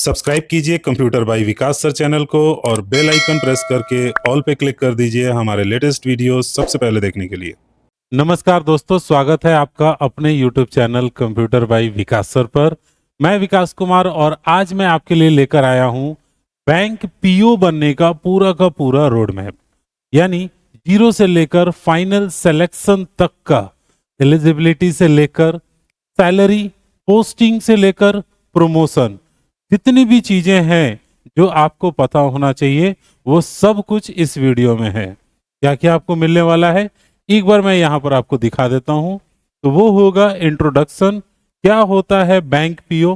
Subscribe कीजिए computer bye विकास sir channel को और बेल आइकन प्रेस करके ऑल पे क्लिक कर दीजिए हमारे लेटेस्ट वीडियो सबसे पहले देखने के लिए। नमस्कार दोस्तों, स्वागत है आपका अपने YouTube चैनल कंप्यूटर बाय विकास सर पर। मैं विकास कुमार और आज मैं आपके लिए लेकर आया हूं बैंक पीओ बनने का पूरा रोड मैप, यानी जीरो से लेकर फाइनल सिलेक्शन तक का, एलिजिबिलिटी से लेकर सैलरी, पोस्टिंग से लेकर प्रमोशन, जितनी भी चीजें हैं जो आपको पता होना चाहिए वो सब कुछ इस वीडियो में है। क्या क्या आपको मिलने वाला है एक बार मैं यहाँ पर आपको दिखा देता हूँ। तो वो होगा इंट्रोडक्शन, क्या होता है बैंक पीओ,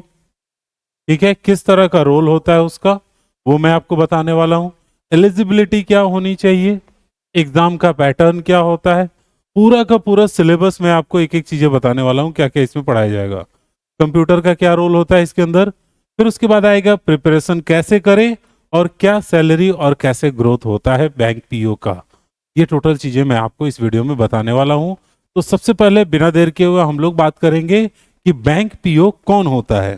ठीक है, किस तरह का रोल होता है उसका, वो मैं आपको बताने वाला हूँ। एलिजिबिलिटी क्या होनी चाहिए, एग्जाम का पैटर्न क्या होता है, पूरा का पूरा सिलेबस मैं आपको एक एक चीजें बताने वाला हूँ, क्या क्या इसमें पढ़ाया जाएगा, कंप्यूटर का क्या रोल होता है इसके अंदर। फिर उसके बाद आएगा प्रिपरेशन कैसे करें और क्या सैलरी और कैसे ग्रोथ होता है बैंक पीओ का। ये टोटल चीजें मैं आपको इस वीडियो में बताने वाला हूं। तो सबसे पहले बिना देर के हुए हम लोग बात करेंगे कि बैंक पीओ कौन होता है।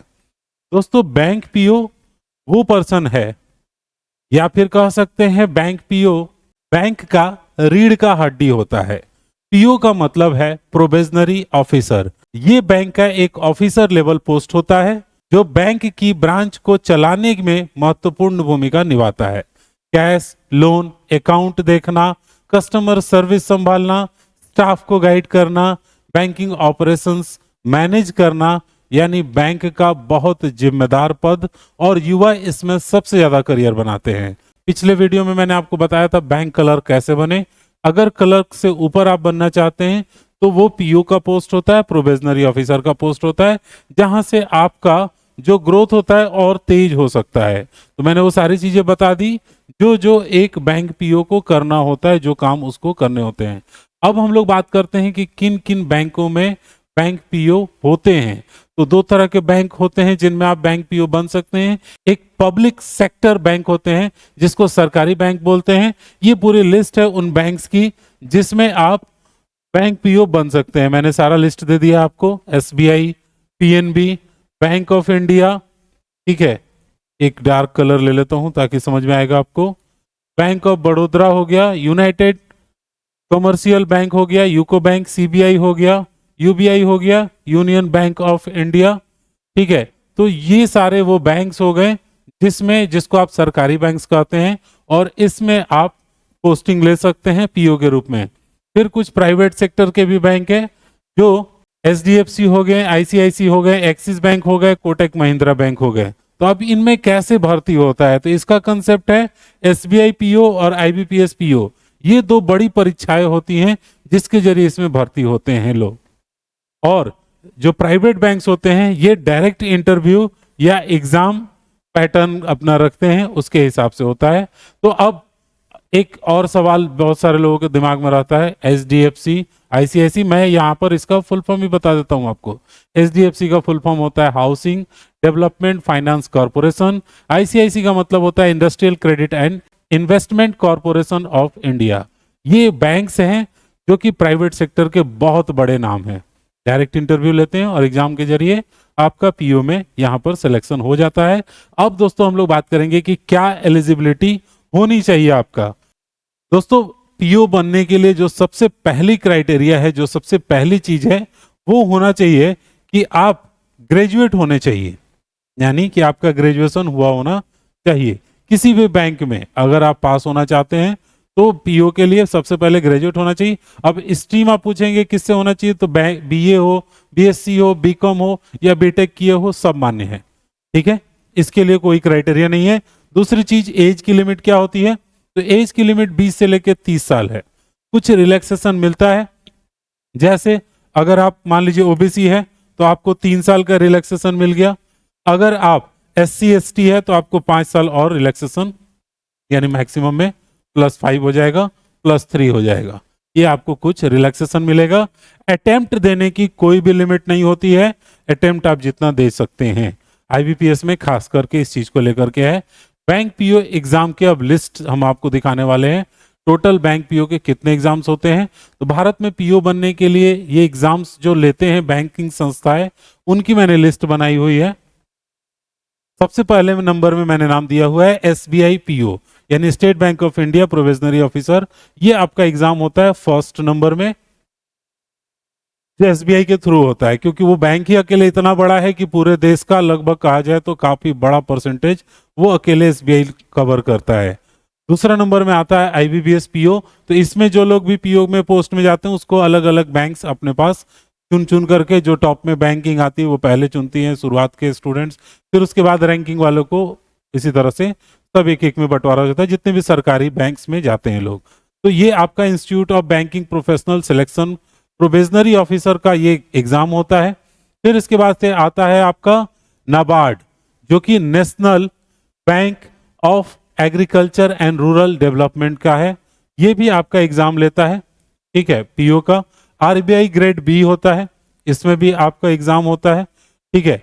दोस्तों, बैंक पीओ वो पर्सन है, या फिर कह सकते हैं बैंक पीओ बैंक का रीढ़ का हड्डी होता है। पीओ का मतलब है प्रोबेशनरी ऑफिसर। ये बैंक का एक ऑफिसर लेवल पोस्ट होता है जो बैंक की ब्रांच को चलाने में महत्वपूर्ण भूमिका निभाता है। कैश, लोन, अकाउंट देखना, कस्टमर सर्विस संभालना, स्टाफ को गाइड करना, बैंकिंग ऑपरेशंस मैनेज करना, यानी बैंक का बहुत जिम्मेदार पद, और युवा इसमें सबसे ज्यादा करियर बनाते हैं। पिछले वीडियो में मैंने आपको बताया था बैंक क्लर्क कैसे बने। अगर क्लर्क से ऊपर आप बनना चाहते हैं तो वो पीओ का पोस्ट होता है, प्रोबेशनरी ऑफिसर का पोस्ट होता है, जहां से आपका जो ग्रोथ होता है और तेज हो सकता है। तो मैंने वो सारी चीजें बता दी जो जो एक बैंक पीओ को करना होता है, जो काम उसको करने होते हैं। अब हम लोग बात करते हैं कि किन किन बैंकों में बैंक पीओ होते हैं। तो दो तरह के बैंक होते हैं जिनमें आप बैंक पीओ बन सकते हैं। एक पब्लिक सेक्टर बैंक होते हैं जिसको सरकारी बैंक बोलते हैं। ये पूरी लिस्ट है उन बैंक्स की जिसमें आप बैंक पीओ बन सकते हैं। मैंने सारा लिस्ट दे दिया आपको। SBI, PNB, bank of India, ठीक है, एक डार्क कलर ले लेता हूं ताकि समझ में आएगा आपको। बैंक ऑफ बड़ौदा हो गया, यूनाइटेड कमर्शियल बैंक हो गया, यूको बैंक, सीबीआई हो गया, यूबीआई हो गया, यूनियन बैंक ऑफ इंडिया, ठीक है। तो ये सारे वो बैंक्स हो गए जिसको आप सरकारी बैंक्स कहते हैं, और इसमें आप पोस्टिंग ले सकते हैं पीओ के रूप में। फिर कुछ प्राइवेट सेक्टर के भी बैंक है जो एचडीएफसी हो गए, आईसीआईसी हो गए, एक्सिस बैंक हो गए, कोटक महिंद्रा बैंक हो गए। तो अब इनमें कैसे भर्ती होता है, तो इसका कंसेप्ट है एसबीआई पीओ और आईबीपीएस पीओ। ये दो बड़ी परीक्षाएं होती हैं जिसके जरिए इसमें भर्ती होते हैं लोग। और जो प्राइवेट बैंक्स होते हैं ये डायरेक्ट इंटरव्यू या एग्जाम पैटर्न अपना रखते हैं, उसके हिसाब से होता है। तो अब एक और सवाल बहुत सारे लोगों के दिमाग में रहता है, एचडीएफसी, आईसीआईसी। मैं यहाँ पर इसका फुल फॉर्म भी बता देता हूँ आपको। एचडीएफसी का फुल फॉर्म होता है housing development finance corporation. ICIC का मतलब होता है industrial credit and investment corporation of India. ये बैंक्स हैं जो कि प्राइवेट सेक्टर के बहुत बड़े नाम हैं। डायरेक्ट इंटरव्यू लेते हैं और एग्जाम के जरिए आपका पीओ में यहाँ पर सिलेक्शन हो जाता है। अब दोस्तों हम लोग बात करेंगे कि क्या एलिजिबिलिटी होनी चाहिए आपका। दोस्तों, पीओ बनने के लिए जो सबसे पहली क्राइटेरिया है, जो सबसे पहली चीज है, वो होना चाहिए कि आप ग्रेजुएट होने चाहिए, यानी कि आपका ग्रेजुएशन हुआ होना चाहिए। किसी भी बैंक में अगर आप पास होना चाहते हैं तो पीओ के लिए सबसे पहले ग्रेजुएट होना चाहिए। अब स्ट्रीम आप पूछेंगे किससे होना चाहिए, तो बीए हो, बीएससी हो, बीकॉम हो या बीटेक किए हो, सब मान्य है, ठीक है। इसके लिए कोई क्राइटेरिया नहीं है। दूसरी चीज, एज की लिमिट क्या होती है, तो एज की लिमिट 20 से लेकर 30 साल है। कुछ रिलैक्सेशन मिलता है, जैसे अगर आप मान लीजिए ओबीसी है तो आपको 3 साल का रिलैक्सेशन मिल गया। अगर आप एससी एसटी है तो आपको 5 साल और रिलैक्सेशन, यानी मैक्सिमम में +5 हो जाएगा, +3 हो जाएगा। ये आपको कुछ रिलैक्सेशन मिलेगा। अटेम्प्ट देने की कोई भी लिमिट नहीं होती है, अटेम्प्ट आप जितना दे सकते हैं। आईबीपीएस में खास करके इस चीज को लेकर के है। बैंक पीओ एग्जाम के अब लिस्ट हम आपको दिखाने वाले हैं। टोटल बैंक पीओ के कितने एग्जाम्स होते हैं, तो भारत में पीओ बनने के लिए ये एग्जाम्स जो लेते हैं बैंकिंग संस्थाएं, उनकी मैंने लिस्ट बनाई हुई है। सबसे पहले नंबर में मैंने नाम दिया हुआ है एसबीआई पीओ, यानी state bank of India provisionary officer. ये आपका एग्जाम होता है फर्स्ट नंबर में, जो एसबीआई के थ्रू होता है, क्योंकि वो बैंक ही अकेले इतना बड़ा है कि पूरे देश का लगभग कहा जाए तो काफी बड़ा परसेंटेज वो अकेले एसबीआई कवर करता है। दूसरा नंबर में आता है आईबीपीएस पीओ। तो इसमें जो लोग भी पीओ में पोस्ट में जाते हैं उसको अलग अलग बैंक्स अपने पास चुन चुन करके, जो टॉप में बैंकिंग आती है वो पहले चुनती हैं शुरुआत के स्टूडेंट्स, फिर उसके बाद रैंकिंग वालों को इसी तरह से सब एक एक में बंटवारा हो जाता है, जितने भी सरकारी बैंक्स में जाते हैं लोग। तो ये आपका institute of banking professional selection probationary officer का ये एग्जाम होता है। फिर इसके बाद से आता है आपका नाबार्ड, जो कि national bank of agriculture and rural development का है। ये भी आपका एग्जाम लेता है, ठीक है, पीओ का। आरबीआई ग्रेड बी होता है, इसमें भी आपका एग्जाम होता है, ठीक है।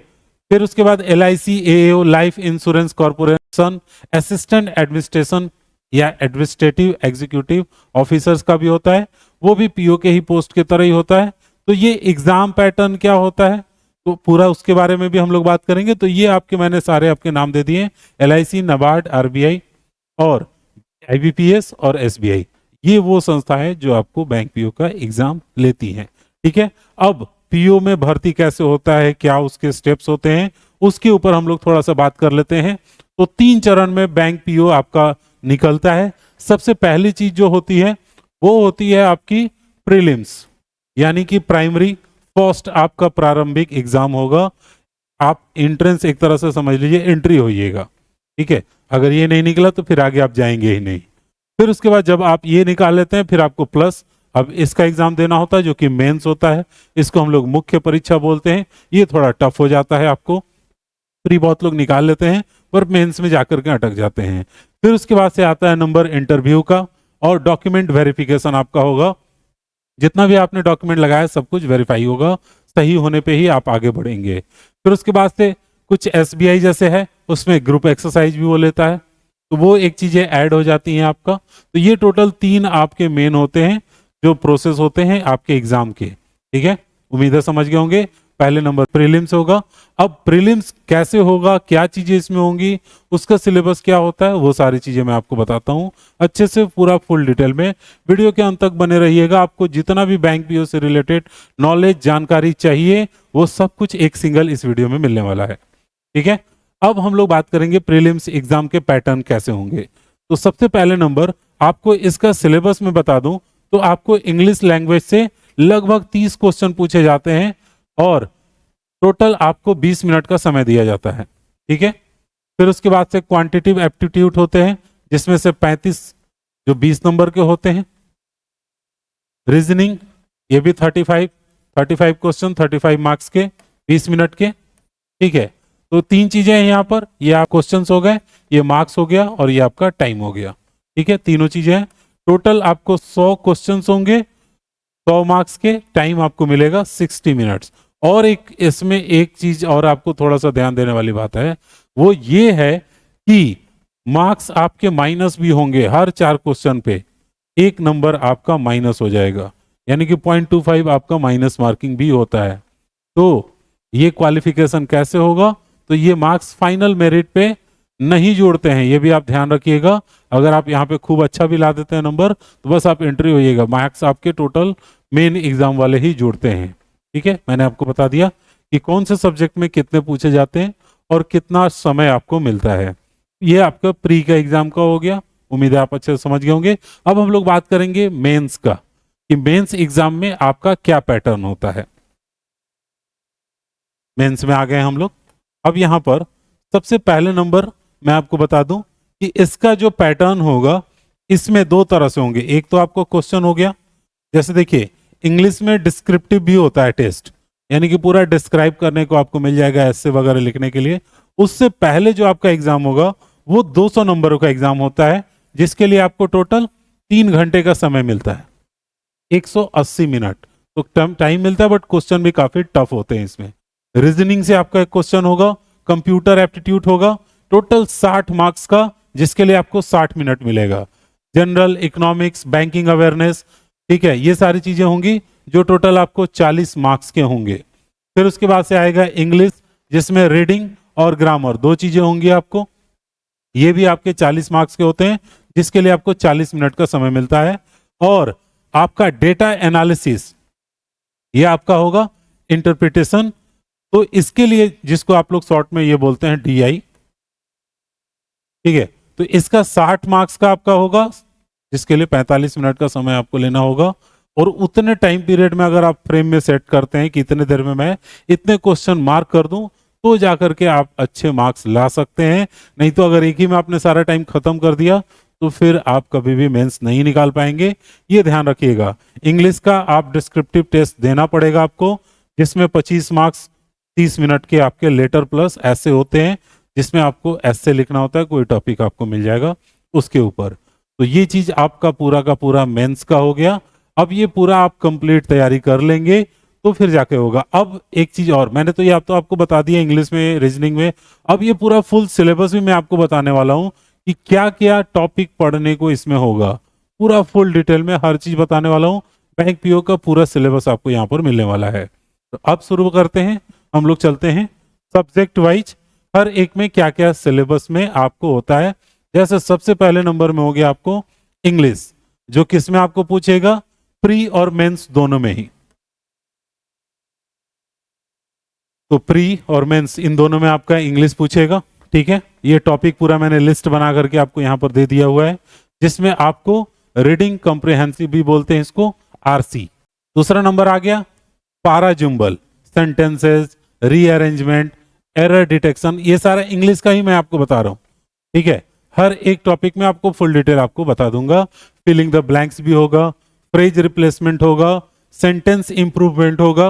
फिर उसके बाद LIC AO life insurance corporation assistant administration या एडमिनिस्ट्रेटिव एग्जीक्यूटिव ऑफिसर्स का भी होता है, वो भी पीओ के ही पोस्ट के तरह ही होता है। तो ये एग्जाम पैटर्न क्या होता है तो पूरा उसके बारे में भी हम लोग बात करेंगे। तो ये आपके मैंने सारे आपके नाम दे दिए, एलआईसी, नाबार्ड, आरबीआई और आईबीपीएस और एसबीआई। ये वो संस्था है जो आपको बैंक पीओ का एग्जाम लेती है, ठीक है। अब पीओ में भर्ती कैसे होता है, क्या उसके स्टेप्स होते हैं, उसके ऊपर हम लोग थोड़ा सा बात कर लेते हैं। तो 3 चरण में बैंक पीओ आपका निकलता है। सबसे पहली चीज जो होती है वो होती है आपकी प्रीलिम्स, यानी कि प्राइमरी फर्स्ट आपका प्रारंभिक एग्जाम होगा। आप एंट्रेंस एक तरह से समझ लीजिए, एंट्री होइएगा, ठीक है। अगर ये नहीं निकला तो फिर आगे आप जाएंगे ही नहीं। फिर उसके बाद जब आप ये निकाल लेते हैं फिर आपको प्लस अब इसका एग्जाम देना होता है, जो कि मेंस होता है। इसको हम लोग मुख्य परीक्षा बोलते हैं। ये थोड़ा टफ हो जाता है आपको, प्री बहुत लोग निकाल लेते हैं पर मेंस में जाकर के अटक जाते हैं। फिर उसके बाद से आता है नंबर इंटरव्यू का और डॉक्यूमेंट वेरिफिकेशन आपका होगा। जितना भी आपने डॉक्यूमेंट लगाया सब कुछ वेरीफाई होगा, सही होने पे ही आप आगे बढ़ेंगे। फिर उसके बाद से कुछ एसबीआई जैसे है उसमें ग्रुप एक्सरसाइज भी वो लेता है, तो वो एक चीजें ऐड हो जाती हैं आपका। तो ये टोटल 3 आपके मेन होते हैं जो प्रोसेस होते हैं आपके एग्जाम के, ठीक है। उम्मीद है समझ गए होंगे। पहले नंबर प्रीलिम्स होगा। अब प्रीलिम्स कैसे होगा, क्या चीजें इसमें होंगी, उसका सिलेबस क्या होता है, वो सारी चीजें मैं आपको बताता हूं अच्छे से पूरा फुल डिटेल में। वीडियो के अंत तक बने रहिएगा। आपको जितना भी बैंक पीओ से रिलेटेड नॉलेज जानकारी चाहिए वो सब कुछ एक सिंगल इस वीडियो में मिलने वाला है, ठीक है। अब हम लोग बात करेंगे प्रीलिम्स एग्जाम के पैटर्न कैसे होंगे। तो सबसे पहले नंबर आपको इसका सिलेबस में बता दूं तो आपको इंग्लिश लैंग्वेज से लगभग 30 क्वेश्चन पूछे जाते हैं और टोटल आपको 20 मिनट का समय दिया जाता है, ठीक है। फिर उसके बाद से क्वांटिटिव एप्टीट्यूड होते हैं जिसमें से 35 जो 20 नंबर के होते हैं। रीजनिंग ये भी 35 क्वेश्चन 35 मार्क्स के 20 मिनट के, ठीक है। तो 3 चीजें हैं यहाँ पर, ये आप क्वेश्चंस हो गए, ये मार्क्स हो गया और ये आपका टाइम हो गया, ठीक है। तीनों चीजें हैं। टोटल आपको 100 क्वेश्चंस होंगे, 100 मार्क्स के, टाइम आपको मिलेगा 60 मिनट्स। और एक इसमें एक चीज और आपको थोड़ा सा ध्यान देने वाली बात है, वो ये है कि मार्क्स आपके माइनस भी होंगे। हर 4 क्वेश्चन पे 1 नंबर आपका माइनस हो जाएगा, यानी कि 0.25 आपका माइनस मार्किंग भी होता है। तो ये क्वालिफिकेशन कैसे होगा, तो ये मार्क्स फाइनल मेरिट पे नहीं जोड़ते हैं, ये भी आप ध्यान रखिएगा। अगर आप यहाँ पे खूब अच्छा भी ला देते हैं नंबर तो बस आप एंट्री होइएगा, मार्क्स आपके टोटल मेन एग्जाम वाले ही जोड़ते हैं, ठीक है। मैंने आपको बता दिया कि कौन से सब्जेक्ट में कितने पूछे जाते हैं और कितना समय आपको मिलता है। ये आपका प्री का एग्जाम का हो गया, उम्मीद है आप अच्छे से समझ गए होंगे। अब हम लोग बात करेंगे मेंस का, कि मेंस एग्जाम में आपका क्या पैटर्न होता है। मेंस में आ गए हम लोग। अब यहाँ पर सबसे पहले नंबर मैं आपको बता दूं कि इसका जो पैटर्न होगा इसमें 2 तरह से होंगे। एक तो आपको क्वेश्चन हो गया, जैसे देखिए इंग्लिश में डिस्क्रिप्टिव भी होता है टेस्ट, यानी कि पूरा डिस्क्राइब करने को आपको मिल जाएगा ऐसे वगैरह लिखने के लिए। उससे पहले जो आपका एग्जाम होगा वो 200 नंबरों का एग्जाम होता है, जिसके लिए आपको टोटल 3 घंटे का समय मिलता है, 180 मिनट तो टाइम मिलता है, बट क्वेश्चन भी काफी टफ होते हैं इसमें। रीजनिंग से आपका एक क्वेश्चन होगा, कंप्यूटर एप्टीट्यूड होगा, टोटल 60 मार्क्स का, जिसके लिए आपको 60 मिनट मिलेगा। जनरल इकोनॉमिक्स, बैंकिंग अवेयरनेस, ठीक है, ये सारी चीजें होंगी जो टोटल आपको 40 मार्क्स के होंगे। फिर उसके बाद से आएगा इंग्लिश, जिसमें रीडिंग और ग्रामर, दो चीजें होंगी आपको। ये भी आपके 40 मार्क्स के होते हैं, जिसके लिए आपको 40 मिनट का समय मिलता है। और आपका डेटा एनालिसिस, ये आपका होगा इंटरप्रिटेशन। तो इसके लिए, जिसको आप लोग शॉर्ट में ये बोलते हैं DI, ठीक है, तो इसका 60 मार्क्स का आपका होगा, जिसके लिए 45 मिनट का समय आपको लेना होगा। और उतने टाइम पीरियड में अगर आप फ्रेम में सेट करते हैं कि इतने देर में मैं इतने क्वेश्चन मार्क कर दूं, तो जाकर के आप अच्छे मार्क्स ला सकते हैं। नहीं तो अगर एक ही में आपने सारा टाइम खत्म कर दिया, तो फिर आप कभी भी मेंस नहीं निकाल पाएंगे, ये ध्यान रखिएगा। इंग्लिश का आप डिस्क्रिप्टिव टेस्ट देना पड़ेगा आपको, जिसमें 25 मार्क्स 30 मिनट के आपके लेटर प्लस ऐसे होते हैं, जिसमें आपको ऐसे लिखना होता है, कोई टॉपिक आपको मिल जाएगा उसके ऊपर। तो ये चीज आपका पूरा का पूरा मेंस का हो गया। अब ये पूरा आप कंप्लीट तैयारी कर लेंगे तो फिर जाके होगा। अब एक चीज और, मैंने तो ये आप तो आपको बता दिया इंग्लिश में, रीजनिंग में। अब ये पूरा फुल सिलेबस भी मैं आपको बताने वाला हूं कि क्या क्या टॉपिक पढ़ने को इसमें होगा। पूरा फुल डिटेल में हर चीज बताने वाला हूं। बैंक पीओ का पूरा सिलेबस आपको यहाँ पर मिलने वाला है। तो अब शुरू करते हैं, हम लोग चलते हैं सब्जेक्ट वाइज, हर एक में क्या क्या सिलेबस में आपको होता है। जैसे सबसे पहले नंबर में हो गया आपको इंग्लिश, जो किस में आपको पूछेगा, प्री और मेंस दोनों में ही। तो प्री और मेंस इन दोनों में आपका इंग्लिश पूछेगा, ठीक है। ये टॉपिक पूरा मैंने लिस्ट बना करके आपको यहां पर दे दिया हुआ है, जिसमें आपको रीडिंग कॉम्प्रिहेंसिव भी बोलते हैं इसको, RC। दूसरा नंबर आ गया पारा जुम्बल, सेंटेंसेस, रीअरेंजमेंट, एरर डिटेक्शन, ये सारा इंग्लिश का ही मैं आपको बता रहा हूं, ठीक है। हर एक टॉपिक में आपको फुल डिटेल आपको बता दूंगा। फिलिंग द ब्लैंक्स भी होगा, फ्रेज रिप्लेसमेंट होगा, सेंटेंस इंप्रूवमेंट होगा,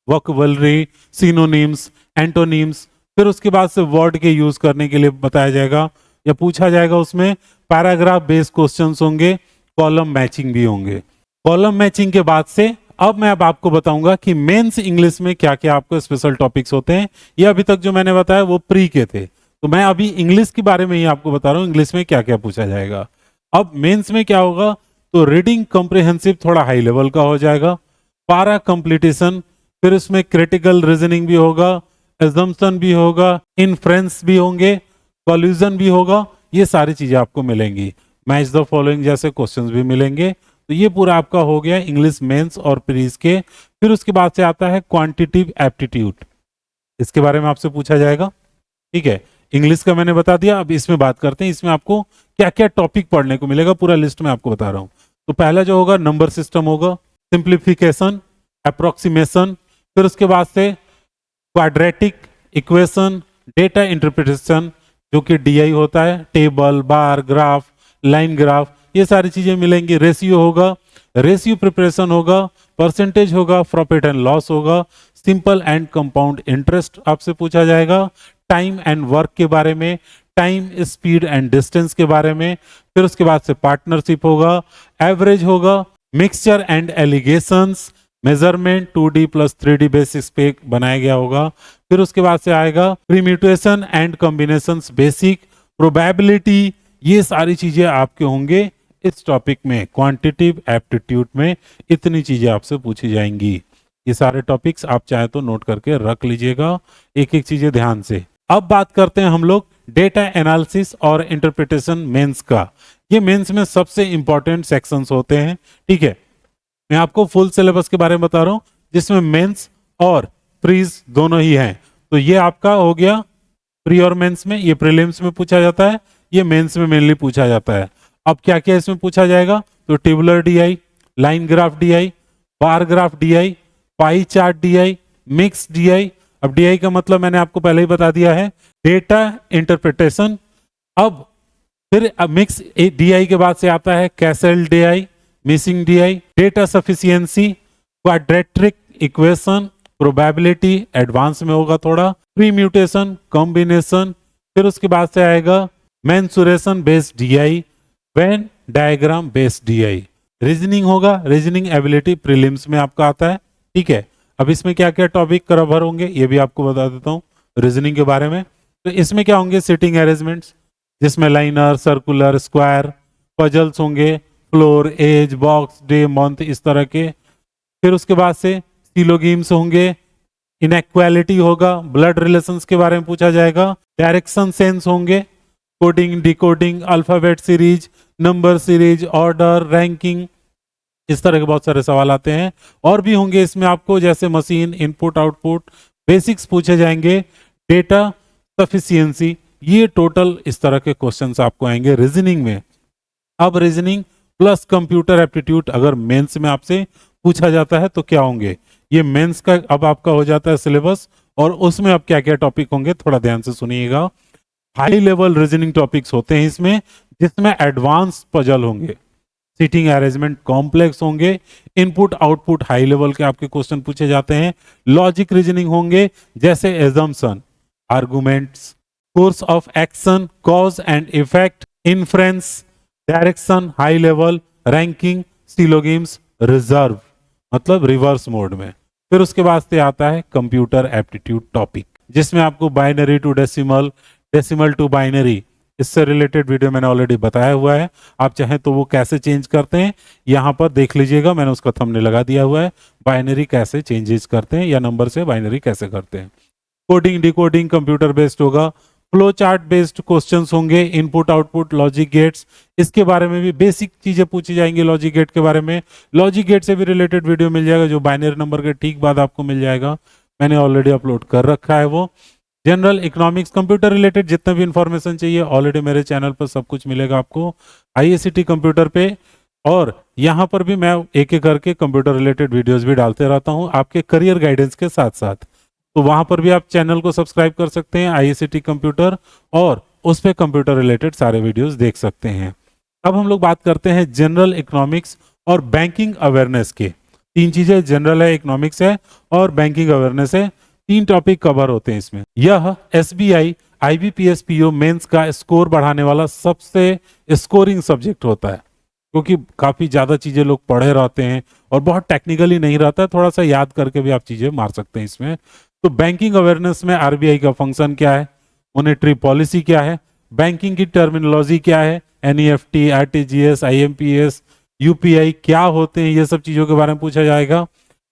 वोकैबुलरी, सिनोनिम्स, एंटोनिम्स, फिर उसके बाद से वर्ड के यूज करने के लिए बताया जाएगा या पूछा जाएगा। उसमें पैराग्राफ बेस्ड क्वेश्चंस होंगे, कॉलम मैचिंग भी होंगे। कॉलम मैचिंग के बाद से अब मैं आपको बताऊंगा कि मेंस इंग्लिश में क्या क्या आपको स्पेशल टॉपिक्स होते हैं। ये अभी तक जो मैंने बताया वो प्री के थे, तो मैं अभी इंग्लिश के बारे में ही आपको बता रहा हूं, इंग्लिश में क्या क्या पूछा जाएगा। अब मेंस में क्या होगा, तो रीडिंग कॉम्प्रिहेंसिव थोड़ा हाई लेवल का हो जाएगा, पारा कंप्लीटेशन, फिर उसमें क्रिटिकल रीजनिंग भी होगा, एजम्पशन भी होगा, इनफ्रेंस भी होंगे, कॉल्यूजन भी होगा। ये सारी चीजें आपको मिलेंगी। मैच द फॉलोइंग जैसे क्वेश्चंस भी मिलेंगे। तो ये पूरा आपका हो गया इंग्लिश मेंस और प्रीज के। फिर उसके बाद से आता है क्वांटिटिव एप्टीट्यूड, इसके बारे में आपसे पूछा जाएगा, ठीक है। इंग्लिश का मैंने बता दिया, अब इसमें बात करते हैं, इसमें आपको क्या क्या टॉपिक पढ़ने को मिलेगा, पूरा लिस्ट में आपको बता रहा हूं। तो पहला जो होगा नंबर सिस्टम होगा, सिंप्लीफिकेशन, अप्रोक्सीमेशन, फिर उसके बाद से क्वाड्रेटिक इक्वेशन, डेटा इंटरप्रिटेशन जो कि DI होता है, table, bar graph, line graph, ये सारी चीजें मिलेंगी। रेशियो होगा, रेशियो प्रिपरेशन होगा, परसेंटेज होगा, प्रॉफिट एंड लॉस होगा, सिंपल एंड कंपाउंड इंटरेस्ट आपसे पूछा जाएगा, टाइम एंड वर्क के बारे में, टाइम स्पीड एंड डिस्टेंस के बारे में, फिर उसके बाद से पार्टनरशिप होगा, एवरेज होगा, mixture and allegations, measurement 2D plus 3D basics पे बनाया गया होगा। फिर उसके बाद से आएगा प्रीम्यूटेशन एंड कॉम्बिनेशंस बेसिक, प्रोबेबिलिटी, ये सारी चीजें आपके होंगे इस टॉपिक में। क्वांटिटिव एप्टीट्यूड में इतनी चीजें आपसे पूछी जाएंगी। ये सारे टॉपिक्स आप चाहे तो नोट करके रख लीजिएगा, एक एक चीजें ध्यान से। अब बात करते हैं हम लोग डेटा एनालिसिस और इंटरप्रिटेशन मेंस का। ये मेंस में सबसे इंपॉर्टेंट सेक्शंस होते हैं, ठीक है। मैं आपको फुल सिलेबस के बारे में बता रहा हूं, जिसमें मेंस और प्रीज दोनों ही हैं। तो ये आपका हो गया प्री और मेंस में, ये प्रीलिम्स में पूछा जाता है, ये मेंस में मेनली पूछा जाता है। अब क्या क्या इसमें पूछा जाएगा, तो tabular DI, line graph DI, bar graph DI, pie chart DI, mix DI। अब DI का मतलब मैंने आपको पहले ही बता दिया है, डेटा इंटरप्रिटेशन। अब फिर मिक्स DI के बाद से आता है castle DI, missing DI, data sufficiency, quadratic equation, probability advance में होगा थोड़ा, प्रीम्यूटेशन, कॉम्बिनेशन, फिर उसके बाद से आएगा mensuration based DI, Venn diagram based DI। Reasoning होगा, रीजनिंग एबिलिटी प्रीलिम्स में आपका आता है, ठीक है। अब इसमें क्या क्या टॉपिक कवर होंगे ये भी आपको बता देता हूँ रीजनिंग के बारे में। तो इसमें क्या होंगे, सिटिंग अरेंजमेंट्स, जिसमें लाइनर, सर्कुलर, स्क्वायर, पजल्स होंगे, floor, age, box, day, month, इस तरह के। फिर उसके बाद से सिलोगिम्स होंगे, इनइक्वालिटी होगा, ब्लड रिलेशंस के बारे में पूछा जाएगा, डायरेक्शन सेंस होंगे, coding, decoding, alphabet series, number series, order, ranking, इस तरह के बहुत सारे सवाल आते हैं। और भी होंगे इसमें आपको, जैसे मशीन, इनपुट आउटपुट, बेसिक्स पूछे जाएंगे, डेटा सफिशिएंसी, ये टोटल इस तरह के क्वेश्चंस आपको आएंगे रीजनिंग में। अब रीजनिंग प्लस कंप्यूटर एप्टीट्यूड अगर मेंस में आपसे पूछा जाता है तो क्या होंगे, ये मेंस का अब आपका हो जाता है सिलेबस, और उसमें अब क्या क्या टॉपिक होंगे थोड़ा ध्यान से सुनिएगा। हाई लेवल रीजनिंग टॉपिक्स होते हैं इसमें, जिसमें एडवांस पजल होंगे, सीटिंग अरेंजमेंट कॉम्प्लेक्स होंगे, इनपुट आउटपुट हाई लेवल के आपके क्वेश्चन पूछे जाते हैं, लॉजिक रीजनिंग होंगे, जैसे assumption, arguments, course of action, cause and effect, inference, direction high level, ranking, syllogisms, reserve मतलब रिवर्स मोड में। फिर उसके बाद से आता है कंप्यूटर एप्टीट्यूड टॉपिक, जिसमें आपको binary to decimal, decimal to binary, इससे रिलेटेड वीडियो मैंने ऑलरेडी बताया हुआ है, आप चाहें तो वो कैसे चेंज करते हैं यहाँ पर देख लीजिएगा, मैंने उसका थंबनेल लगा दिया हुआ है, बाइनरी कैसे चेंजेस करते हैं या नंबर से बाइनरी कैसे करते हैं। कोडिंग, डिकोडिंग कंप्यूटर बेस्ड होगा, फ्लो चार्ट बेस्ड क्वेश्चंस होंगे, इनपुट आउटपुट, लॉजिक गेट्स, इसके बारे में भी बेसिक चीजें पूछी जाएंगी, लॉजिक गेट के बारे में, लॉजिक गेट से भी रिलेटेड वीडियो मिल जाएगा जो बाइनरी नंबर के ठीक बाद आपको मिल जाएगा, मैंने ऑलरेडी अपलोड कर रखा है वो। जनरल इकोनॉमिक्स, कंप्यूटर रिलेटेड जितना भी इंफॉर्मेशन चाहिए ऑलरेडी मेरे चैनल पर सब कुछ मिलेगा आपको IICT कंप्यूटर पे, और यहाँ पर भी मैं एक एक करके कंप्यूटर रिलेटेड वीडियोस भी डालते रहता हूँ आपके करियर गाइडेंस के साथ साथ, तो वहां पर भी आप चैनल को सब्सक्राइब कर सकते हैं IICT कंप्यूटर, और उस पे कंप्यूटर रिलेटेड सारे वीडियोस देख सकते हैं। अब हम लोग बात करते हैं जनरल इकोनॉमिक्स और बैंकिंग अवेयरनेस के। तीन चीजें, जनरल है, इकोनॉमिक्स है और बैंकिंग अवेयरनेस है, तीन टॉपिक कवर होते हैं इसमें। यह SBI IBPS PO मेंस का स्कोर बढ़ाने वाला सबसे स्कोरिंग सब्जेक्ट होता है, क्योंकि काफी ज्यादा चीजें लोग पढ़े रहते हैं और बहुत टेक्निकली नहीं रहता है, थोड़ा सा याद करके भी आप चीजें मार सकते हैं इसमें। तो बैंकिंग अवेयरनेस में RBI का फंक्शन क्या है, मॉनेटरी पॉलिसी क्या है, बैंकिंग की टर्मिनोलॉजी क्या है, NEFT, RTGS, IMPS, UPI क्या होते हैं, ये सब चीजों के बारे में पूछा जाएगा।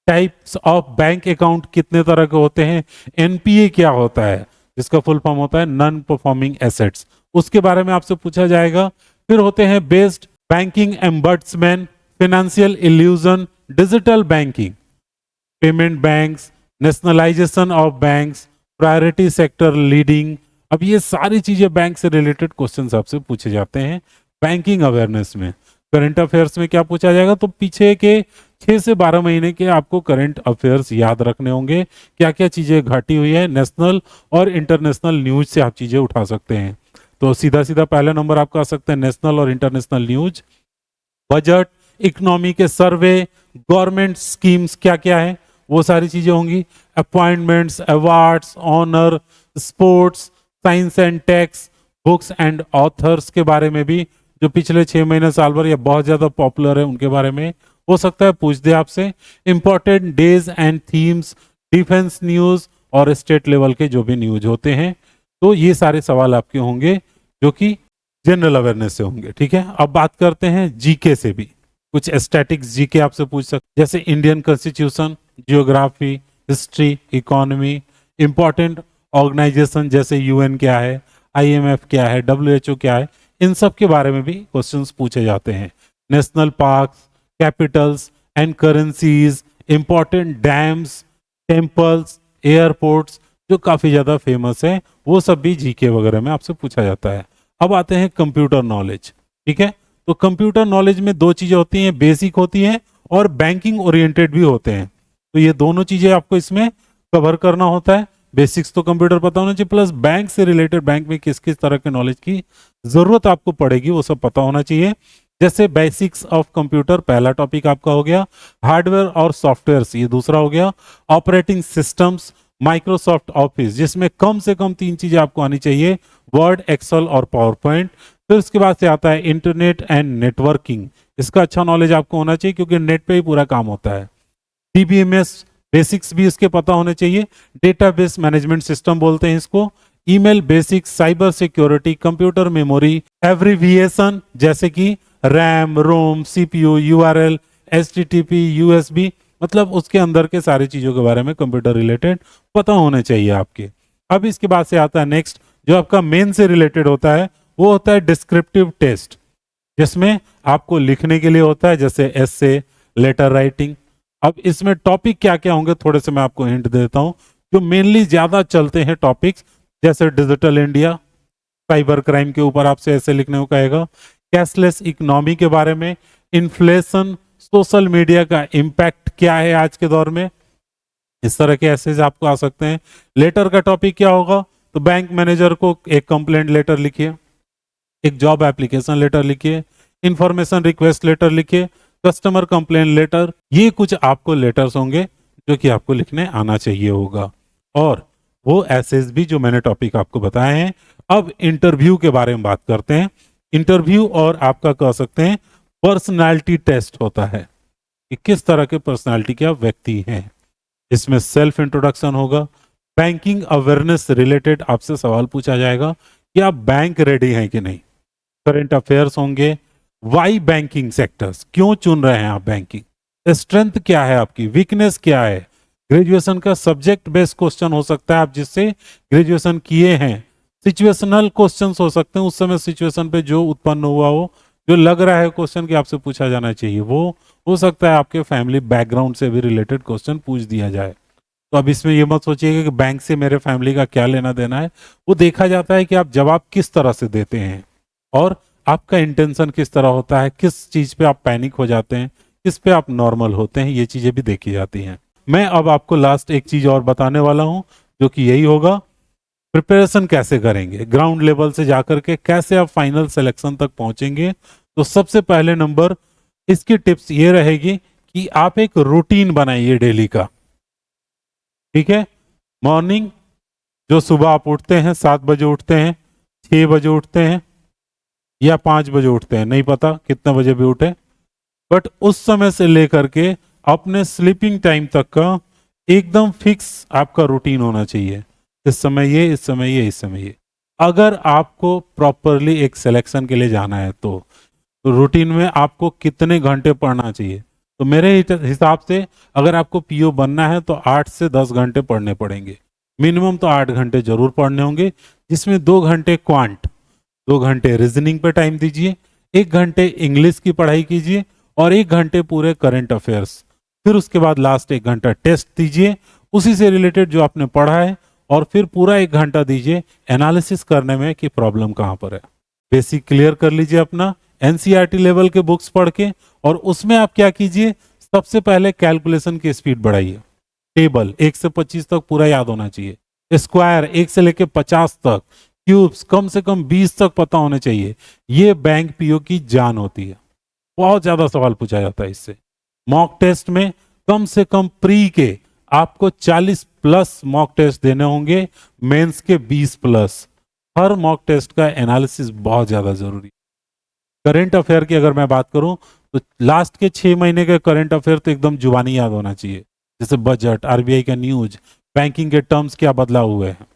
टाइप्स ऑफ बैंक अकाउंट कितने तरह के होते हैं, NPA क्या होता है, जिसका फुल फॉर्म होता है नॉन परफॉर्मिंग एसेट्स, उसके बारे में आपसे पूछा जाएगा। फिर होते हैं based banking ombudsman, financial inclusion, digital banking, payment banks, nationalisation of banks, priority sector lending. अब ये सारी चीजें बैंक से रिलेटेड क्वेश्चंस आपसे पूछे जाते हैं बैंकिंग अवेयरनेस में। करंट अफेयर्स में क्या पूछा जाएगा, तो पीछे के 6 से 12 महीने के आपको करंट अफेयर्स याद रखने होंगे, क्या क्या चीजें घटी हुई है, नेशनल और इंटरनेशनल न्यूज से आप चीजें उठा सकते हैं। तो सीधा सीधा पहला नंबर आपका आ सकता है नेशनल और इंटरनेशनल न्यूज, बजट, इकोनॉमी के सर्वे, गवर्नमेंट स्कीम्स क्या क्या है वो सारी चीजें होंगी, appointments, awards, honour, sports, science and techs, books and authors के बारे में भी, जो पिछले 6 महीने साल भर या बहुत ज्यादा पॉपुलर है उनके बारे में हो सकता है पूछ दे आपसे। Important days and themes, defence news और स्टेट लेवल के जो भी न्यूज होते हैं, तो ये सारे सवाल आपके होंगे जो कि जनरल अवेयरनेस से होंगे। ठीक है, अब बात करते हैं जीके से भी, कुछ स्टैटिक्स जीके आपसे पूछ सकते, जैसे Indian constitution, geography, history, economy, important organisation जैसे UN क्या है, IMF क्या है, WHO क्या है, इन सब के बारे में भी क्वेश्चंस पूछे जाते हैं। National parks, Capitals and currencies, important dams, temples, airports जो काफी ज्यादा फेमस है, वो सब भी जीके वगैरह में आपसे पूछा जाता है। अब आते हैं कंप्यूटर नॉलेज। ठीक है, तो कंप्यूटर नॉलेज में दो चीजें होती हैं, बेसिक होती हैं और बैंकिंग ओरिएंटेड भी होते हैं, तो ये दोनों चीजें आपको इसमें कवर करना होता है। बेसिक्स तो कंप्यूटर पता होना चाहिए, प्लस बैंक से रिलेटेड, बैंक में किस किस तरह के नॉलेज की जरूरत आपको पड़ेगी वो सब पता होना चाहिए। जैसे बेसिक्स ऑफ कंप्यूटर पहला टॉपिक आपका हो गया, हार्डवेयर और सॉफ्टवेयर ये दूसरा हो गया, ऑपरेटिंग सिस्टम्स, माइक्रोसॉफ्ट ऑफिस जिसमें कम से कम 3 चीजें आपको आनी चाहिए, वर्ड, एक्सेल और पावर पॉइंट। फिर उसके बाद से आता है इंटरनेट एंड नेटवर्किंग, इसका अच्छा नॉलेज आपको होना चाहिए क्योंकि नेट पे ही पूरा काम होता है। DBMS बेसिक्स भी इसके पता होने चाहिए, डेटाबेस मैनेजमेंट सिस्टम बोलते हैं इसको, email basics, cyber security, computer memory, abbreviation जैसे कि रैम, रोम, CPU, URL, HTTP, USB, मतलब उसके अंदर के सारी चीजों के बारे में कंप्यूटर रिलेटेड पता होने चाहिए आपके। अब इसके बाद से आता है नेक्स्ट, जो आपका मेन से रिलेटेड होता है, वो होता है डिस्क्रिप्टिव टेस्ट, जिसमें आपको लिखने के लिए होता है, जैसे एसे, लेटर राइटिंग। अब इसमें टॉपिक क्या क्या होंगे थोड़े से मैं आपको हिंट देता हूं। जो मेनली ज्यादा चलते हैं टॉपिक्स, जैसे डिजिटल इंडिया, साइबर क्राइम के ऊपर आपसे ऐसे लिखने को कहेगा, कैशलेस इकोनॉमी के बारे में, इन्फ्लेशन, सोशल मीडिया का इम्पैक्ट क्या है आज के दौर में, इस तरह के ऐसे आपको आ सकते हैं। लेटर का टॉपिक क्या होगा, तो बैंक मैनेजर को एक कंप्लेंट लेटर लिखिए, एक जॉब एप्लीकेशन लेटर लिखिए, इंफॉर्मेशन रिक्वेस्ट लेटर लिखिए, कस्टमर कंप्लेंट लेटर। ये कुछ आपको लेटर्स होंगे जो कि आपको लिखने आना चाहिए होगा। और वो एसेस भी जो मैंने टॉपिक आपको बताए हैं। अब इंटरव्यू के बारे में बात करते हैं। इंटरव्यू और आपका कह सकते हैं पर्सनालिटी टेस्ट होता है कि किस तरह के पर्सनालिटी के आप व्यक्ति हैं। इसमें सेल्फ इंट्रोडक्शन होगा, बैंकिंग अवेयरनेस रिलेटेड आपसे सवाल पूछा जाएगा कि आप बैंक रेडी हैं कि नहीं, करंट अफेयर्स होंगे, वाई बैंकिंग सेक्टर्स, क्यों चुन रहे हैं आप बैंकिंग, स्ट्रेंथ क्या है आपकी, वीकनेस क्या है, ग्रेजुएशन का सब्जेक्ट बेस्ड क्वेश्चन हो सकता है आप जिससे ग्रेजुएशन किए हैं, सिचुएशनल क्वेश्चंस हो सकते हैं, उस समय सिचुएशन पे जो उत्पन्न हुआ हो, जो लग रहा है क्वेश्चन कि आपसे पूछा जाना चाहिए, वो हो सकता है आपके फैमिली बैकग्राउंड से भी रिलेटेड क्वेश्चन पूछ दिया जाए। तो अब इसमें ये मत सोचिएगा कि बैंक से मेरे फैमिली का क्या लेना देना है। वो देखा जाता है कि आप जवाब किस तरह से देते हैं और आपका इंटेंशन किस तरह होता है, किस चीज पे आप पैनिक हो जाते हैं, किस पे आप नॉर्मल होते हैं, ये चीजें भी देखी जाती हैं। मैं अब आपको लास्ट एक चीज और बताने वाला हूं, जो कि यही होगा, प्रिपरेशन कैसे करेंगे, ग्राउंड लेवल से जाकर के कैसे आप फाइनल सिलेक्शन तक पहुंचेंगे। तो सबसे पहले नंबर इसकी टिप्स ये रहेगी कि आप एक रूटीन बनाइए डेली का। ठीक है, मॉर्निंग जो सुबह आप उठते हैं, 7 बजे उठते हैं, 6 बजे उठते हैं या 5 बजे उठते हैं, नहीं पता कितने बजे भी उठे, बट उस समय से लेकर के अपने स्लीपिंग टाइम तक का एकदम फिक्स आपका रूटीन होना चाहिए। इस समय ये, इस समय ये, इस समय ये। अगर आपको प्रॉपरली एक सिलेक्शन के लिए जाना है तो रूटीन में आपको कितने घंटे पढ़ना चाहिए, तो मेरे हिसाब से अगर आपको पीओ बनना है तो 8 से 10 घंटे पढ़ने पड़ेंगे, मिनिमम तो 8 घंटे जरूर पढ़ने होंगे, जिसमें 2 घंटे क्वांट, 2 घंटे रीजनिंग पे टाइम दीजिए, 1 घंटे इंग्लिश की पढ़ाई कीजिए और 1 घंटे पूरे करंट अफेयर्स। फिर उसके बाद लास्ट 1 घंटा टेस्ट दीजिए उसी से रिलेटेड जो आपने पढ़ा है, और फिर पूरा 1 घंटा दीजिए एनालिसिस करने में कि प्रॉब्लम कहाँ पर है। बेसिक क्लियर कर लीजिए अपना एनसीईआरटी लेवल के बुक्स पढ़ के, और उसमें आप क्या कीजिए, सबसे पहले कैलकुलेशन की स्पीड बढ़ाइए। टेबल 1 से 25 तक पूरा याद होना चाहिए, स्क्वायर 1 से लेकर 50 तक, क्यूब्स कम से कम 20 तक पता होने चाहिए। ये बैंक पीओ की जान होती है, बहुत ज्यादा सवाल पूछा जाता है इससे। मॉक टेस्ट में कम से कम प्री के आपको 40 प्लस मॉक टेस्ट देने होंगे, मेंस के 20 प्लस। हर मॉक टेस्ट का एनालिसिस बहुत ज्यादा जरूरी है। करंट अफेयर की अगर मैं बात करूं तो लास्ट के 6 महीने के करंट अफेयर तो एकदम जुबानी याद होना चाहिए, जैसे बजट, आरबीआई का न्यूज, बैंकिंग के टर्म्स क्या बदलाव हुए हैं।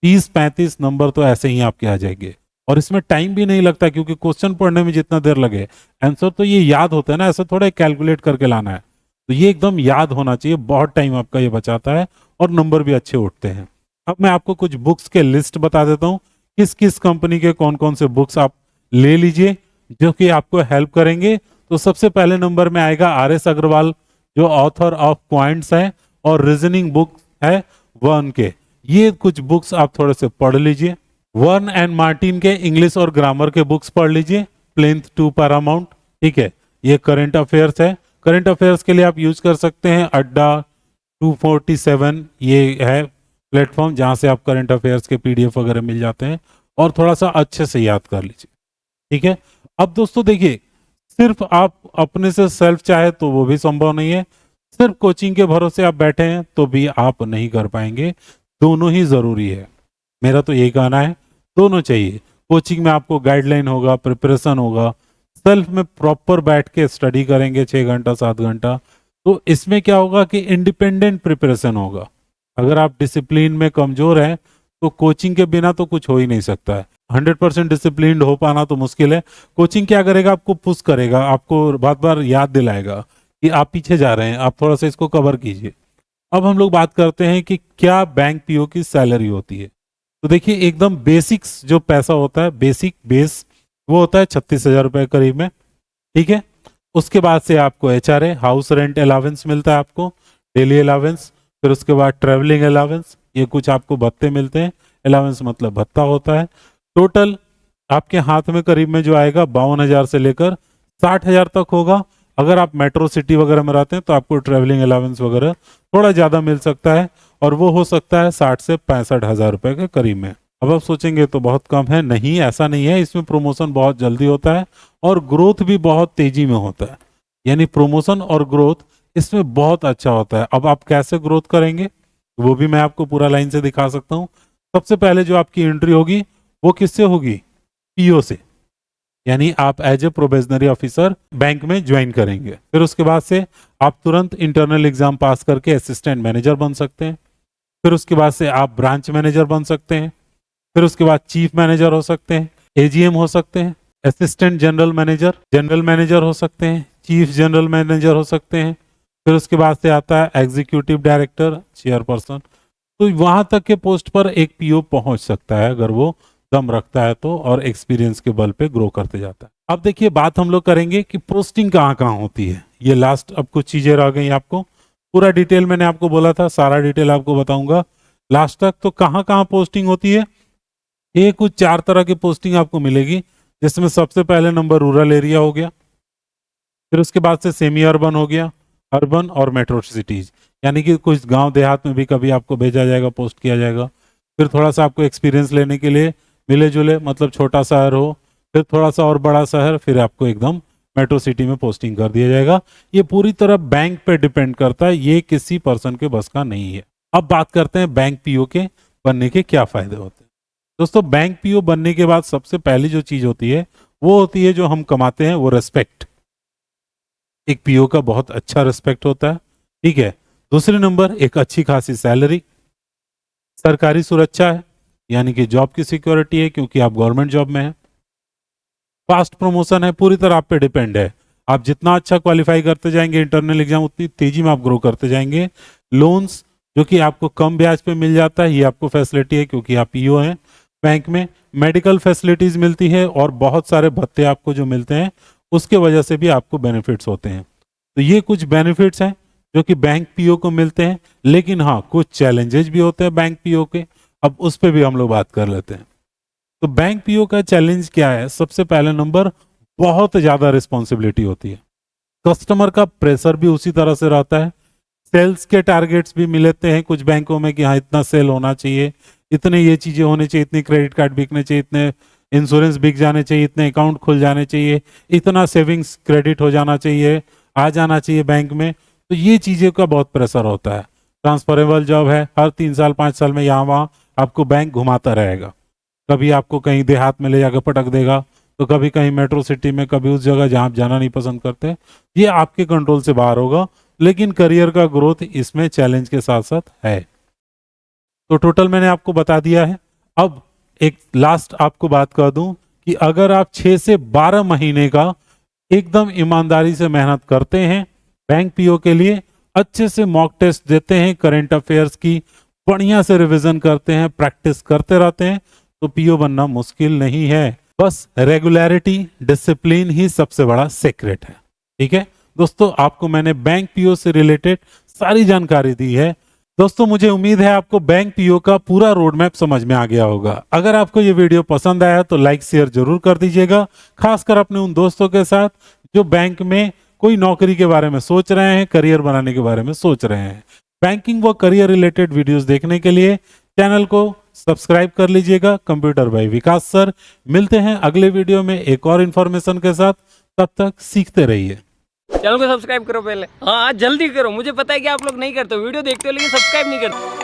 30-35 नंबर तो ऐसे ही आपके आ जाएंगे, और इसमें टाइम भी नहीं लगता, क्योंकि क्वेश्चन पढ़ने में जितना देर लगे आंसर तो ये याद होता है ना, ऐसे थोड़ा कैलकुलेट करके लाना है, तो ये एकदम याद होना चाहिए। बहुत टाइम आपका ये बचाता है और नंबर भी अच्छे उठते हैं। अब मैं आपको कुछ बुक्स के लिस्ट बता देता हूँ, किस किस कंपनी के कौन कौन से बुक्स आप ले लीजिए जो कि आपको हेल्प करेंगे। तो सबसे पहले नंबर में आएगा आर.एस. अग्रवाल, जो ऑथर ऑफ पॉइंट्स है, और रीजनिंग बुक है वर्न के। ये कुछ बुक्स आप थोड़े से पढ़ लीजिए। वर्न एंड मार्टिन के इंग्लिश और ग्रामर के बुक्स पढ़ लीजिए, प्लेन्थ टू पैरामाउंट। ठीक है, ये करंट अफेयर्स है। करंट अफेयर्स के लिए आप यूज कर सकते हैं अड्डा 247, ये है प्लेटफॉर्म जहां से आप करंट अफेयर्स के पीडीएफ वगैरह मिल जाते हैं, और थोड़ा सा अच्छे से याद कर लीजिए। ठीक है, अब दोस्तों देखिए, सिर्फ आप अपने से सेल्फ चाहे तो वो भी संभव नहीं है, सिर्फ कोचिंग के भरोसे आप बैठे हैं तो भी आप नहीं कर पाएंगे। दोनों ही जरूरी है, मेरा तो यही कहना है, दोनों चाहिए। कोचिंग में आपको गाइडलाइन होगा, प्रिपरेशन होगा, सेल्फ में प्रॉपर बैठ के स्टडी करेंगे 6 घंटा 7 घंटा, तो इसमें क्या होगा कि इंडिपेंडेंट प्रिपरेशन होगा। अगर आप डिसिप्लिन में कमजोर हैं तो कोचिंग के बिना तो कुछ हो ही नहीं सकता है। 100% डिसिप्लिन हो पाना तो मुश्किल है। कोचिंग क्या करेगा, आपको पुश करेगा, आपको बार बार याद दिलाएगा कि आप पीछे जा रहे हैं, आप थोड़ा सा इसको कवर कीजिए। अब हम लोग बात करते हैं कि क्या बैंक पीओ की सैलरी होती है। तो देखिए एकदम बेसिक्स जो पैसा होता है, बेसिक बेस, वो होता है 36,000 रुपये करीब में, ठीक है। उसके बाद से आपको HRA हाउस रेंट अलावेंस मिलता है, आपको डेली अलावेंस, फिर उसके बाद ट्रैवलिंग अलावेंस, ये कुछ आपको भत्ते मिलते हैं, अलावेंस मतलब भत्ता होता है। टोटल आपके हाथ में करीब में जो आएगा 52,000 से लेकर 60,000 तक होगा। अगर आप मेट्रो सिटी वगैरह में रहते हैं तो आपको ट्रैवलिंग अलावेंस वगैरह थोड़ा ज़्यादा मिल सकता है, और वो हो सकता है 60 से 65,000 रुपये के करीब में। अब आप सोचेंगे तो बहुत कम है, नहीं ऐसा नहीं है, इसमें प्रमोशन बहुत जल्दी होता है और ग्रोथ भी बहुत तेजी में होता है, यानी प्रमोशन और ग्रोथ इसमें बहुत अच्छा होता है। अब आप कैसे ग्रोथ करेंगे वो भी मैं आपको पूरा लाइन से दिखा सकता हूँ। सबसे पहले जो आपकी एंट्री होगी वो किससे होगी, पीओ से, यानी आप as a probationary officer bank में ज्वाइन करेंगे। फिर उसके बाद से आप तुरंत इंटरनल एग्जाम पास करके असिस्टेंट मैनेजर बन सकते हैं। फिर उसके बाद से आप ब्रांच मैनेजर बन सकते हैं। फिर उसके बाद चीफ मैनेजर हो सकते हैं, एजीएम हो सकते हैं, असिस्टेंट जनरल मैनेजर हो सकते हैं, चीफ जनरल मैनेजर हो सकते हैं। फिर उसके बाद से आता है एग्जीक्यूटिव डायरेक्टर, चेयरपर्सन। तो वहां तक के पोस्ट पर एक पीओ पहुंच सकता है अगर वो दम रखता है तो, और एक्सपीरियंस के बल पे ग्रो करते जाता है। अब देखिए बात हम लोग करेंगे कि पोस्टिंग कहाँ कहाँ होती है। ये लास्ट अब कुछ चीजें रह गई, आपको पूरा डिटेल मैंने आपको बोला था, सारा डिटेल आपको बताऊंगा लास्ट तक। तो कहाँ कहाँ पोस्टिंग होती है, ये कुछ 4 तरह की पोस्टिंग आपको मिलेगी, जिसमें सबसे पहले नंबर रूरल एरिया हो गया, फिर उसके बाद से सेमी अर्बन हो गया, अर्बन और मेट्रो सिटीज, यानी कि कुछ गांव देहात में भी कभी आपको भेजा जाएगा, पोस्ट किया जाएगा। फिर थोड़ा सा आपको एक्सपीरियंस लेने के लिए मिले जुले, मतलब छोटा शहर हो, फिर थोड़ा सा और बड़ा शहर, फिर आपको एकदम मेट्रो सिटी में पोस्टिंग कर दिया जाएगा। ये पूरी तरह बैंक पे डिपेंड करता है, ये किसी पर्सन के बस का नहीं है। अब बात करते हैं बैंक पीओ के बनने के क्या फायदे होते हैं। दोस्तों बैंक पीओ बनने के बाद सबसे पहली जो चीज होती है वो होती है जो हम कमाते हैं, वो रेस्पेक्ट। एक पीओ का बहुत अच्छा रेस्पेक्ट होता है, ठीक है। दूसरे नंबर एक अच्छी खासी सैलरी, सरकारी सुरक्षा है, यानी कि जॉब की सिक्योरिटी है क्योंकि आप गवर्नमेंट जॉब में हैं। फास्ट प्रमोशन है, पूरी तरह आप पे डिपेंड है, आप जितना अच्छा क्वालिफाई करते जाएंगे इंटरनल एग्जाम उतनी तेजी में आप ग्रो करते जाएंगे। लोन्स जो कि आपको कम ब्याज पे मिल जाता है, ये आपको फैसिलिटी है क्योंकि आप पीओ हैं बैंक में। मेडिकल फैसिलिटीज मिलती है और बहुत सारे भत्ते आपको जो मिलते हैं उसके वजह से भी आपको बेनिफिट्स होते हैं। तो ये कुछ बेनिफिट्स हैं जो कि बैंक पीओ को मिलते हैं, लेकिन हाँ कुछ चैलेंजेस भी होते हैं बैंक पीओ के, अब उस पर भी हम लोग बात कर लेते हैं। तो बैंक पीओ का चैलेंज क्या है, सबसे पहले नंबर बहुत ज्यादा रिस्पॉन्सिबिलिटी होती है, कस्टमर का प्रेशर भी उसी तरह से रहता है, सेल्स के टारगेट्स भी मिलते हैं कुछ बैंकों में कि हाँ इतना सेल होना चाहिए, इतने ये चीजें होनी चाहिए, इतने क्रेडिट कार्ड बिकने चाहिए, इतने इंश्योरेंस बिक जाने चाहिए, इतने अकाउंट खुल जाने चाहिए, इतना सेविंग्स क्रेडिट हो जाना चाहिए, आ जाना चाहिए बैंक में। तो ये चीजें का बहुत प्रेशर होता है। ट्रांसफरेबल जॉब है, हर 3 साल 5 साल में यहाँ वहाँ आपको बैंक घुमाता रहेगा, कभी आपको कहीं देहात में ले जाकर पटक देगा, तो कभी कहीं मेट्रो सिटी में, कभी उस जगह जहाँ आप जाना नहीं पसंद करते। ये आपके कंट्रोल से बाहर होगा, लेकिन करियर का ग्रोथ इसमें चैलेंज के साथ साथ है। तो टोटल मैंने आपको बता दिया है। अब एक लास्ट आपको बात कर दूं कि अगर आप 6 से 12 महीने का एकदम ईमानदारी से मेहनत करते हैं बैंक पीओ के लिए, अच्छे से मॉक टेस्ट देते हैं, करंट अफेयर्स की बढ़िया से रिवीजन करते हैं, प्रैक्टिस करते रहते हैं, तो पीओ बनना मुश्किल नहीं है। बस रेगुलरिटी, डिसिप्लिन ही सबसे बड़ा सीक्रेट है। ठीक है दोस्तों, आपको मैंने बैंक पीओ से रिलेटेड सारी जानकारी दी है। दोस्तों मुझे उम्मीद है आपको बैंक पीओ का पूरा रोड मैप समझ में आ गया होगा। अगर आपको ये वीडियो पसंद आया तो लाइक शेयर जरूर कर दीजिएगा, खासकर अपने उन दोस्तों के साथ जो बैंक में कोई नौकरी के बारे में सोच रहे हैं, करियर बनाने के बारे में सोच रहे हैं। बैंकिंग व करियर रिलेटेड वीडियोस देखने के लिए चैनल को सब्सक्राइब कर लीजिएगा। कंप्यूटर बाय विकास सर, मिलते हैं अगले वीडियो में एक और इन्फॉर्मेशन के साथ, तब तक सीखते रहिए। चैनल को सब्सक्राइब करो पहले, हाँ जल्दी करो, मुझे पता है कि आप लोग नहीं करते, वीडियो देखते हो लेकिन सब्सक्राइब नहीं करते।